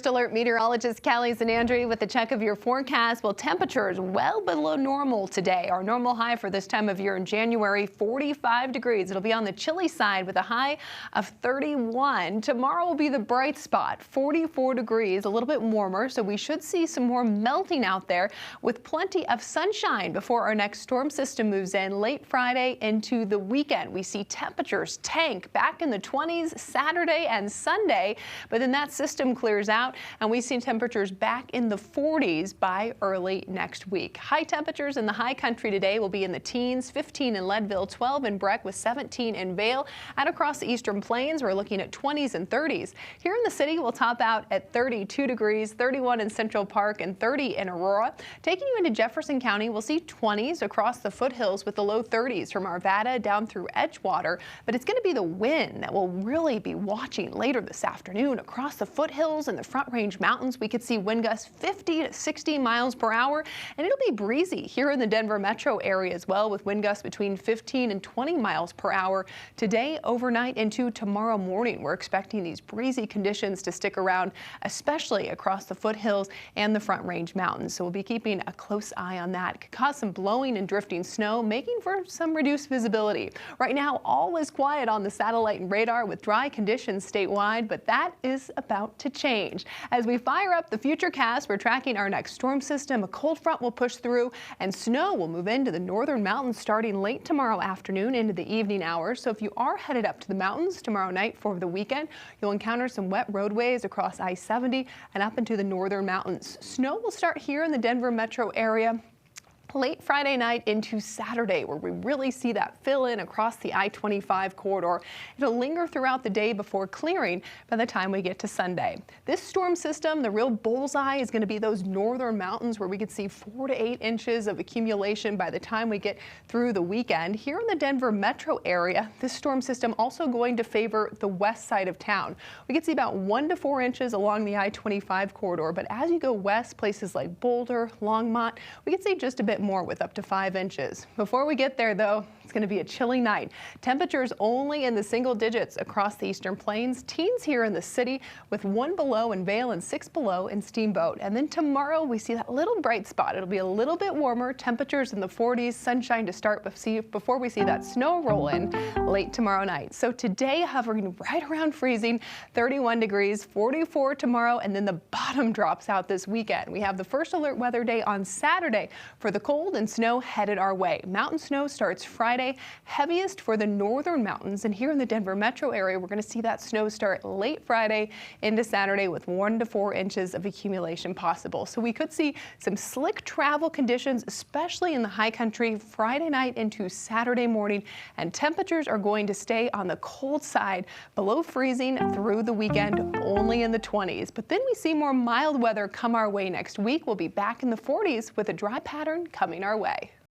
Alert meteorologist Callie Zanandrie with a check of your forecast. Well, temperatures well below normal today. Our normal high for this time of year in January, 45 degrees. It'll be on the chilly side with a high of 31. Tomorrow will be the bright spot, 44 degrees, a little bit warmer. So we should see some more melting out there with plenty of sunshine before our next storm system moves in late Friday into the weekend. We see temperatures tank back in the 20s Saturday and Sunday, but then that system clears out and we see temperatures back in the 40s by early next week. High temperatures in the high country today will be in the teens, 15 in Leadville, 12 in Breck with 17 in Vail. And across the eastern plains, we're looking at 20s and 30s. Here in the city, we'll top out at 32 degrees, 31 in Central Park and 30 in Aurora. Taking you into Jefferson County, we'll see 20s across the foothills with the low 30s from Arvada down through Edgewater. But it's going to be the wind that we'll really be watching later this afternoon across the foothills and the Front Range Mountains. We could see wind gusts 50 to 60 miles per hour, and it'll be breezy here in the Denver metro area as well, with wind gusts between 15 and 20 miles per hour. Today, overnight into tomorrow morning, we're expecting these breezy conditions to stick around, especially across the foothills and the Front Range Mountains. So we'll be keeping a close eye on that. It could cause some blowing and drifting snow, making for some reduced visibility. Right now, all is quiet on the satellite and radar with dry conditions statewide, but that is about to change. As we fire up the futurecast, we're tracking our next storm system. A cold front will push through and snow will move into the northern mountains starting late tomorrow afternoon into the evening hours. So if you are headed up to the mountains tomorrow night for the weekend, you'll encounter some wet roadways across I-70 and up into the northern mountains. Snow will start here in the Denver metro area late Friday night into Saturday, where we really see that fill in across the I-25 corridor. It'll linger throughout the day before clearing by the time we get to Sunday. This storm system, the real bullseye, is going to be those northern mountains where we could see 4 to 8 inches of accumulation by the time we get through the weekend. Here in the Denver metro area, this storm system also going to favor the west side of town. We could see about 1 to 4 inches along the I-25 corridor, but as you go west, places like Boulder, Longmont, we could see just a bit more with up to 5 inches. Before we get there, though, it's going to be a chilly night. Temperatures only in the single digits across the eastern plains. Teens here in the city with 1 below in Vail and 6 below in Steamboat. And then tomorrow we see that little bright spot. It'll be a little bit warmer. Temperatures in the 40s, sunshine to start before we see that snow roll in late tomorrow night. So today hovering right around freezing, 31 degrees, 44 tomorrow, and then the bottom drops out this weekend. We have the first alert weather day on Saturday for the cold and snow headed our way. Mountain snow starts Friday, heaviest for the northern mountains, and here in the Denver metro area, we're going to see that snow start late Friday into Saturday with 1 to 4 inches of accumulation possible. So we could see some slick travel conditions, especially in the high country Friday night into Saturday morning, and temperatures are going to stay on the cold side below freezing through the weekend, only in the 20s. But then we see more mild weather come our way next week. We'll be back in the 40s with a dry pattern coming our way.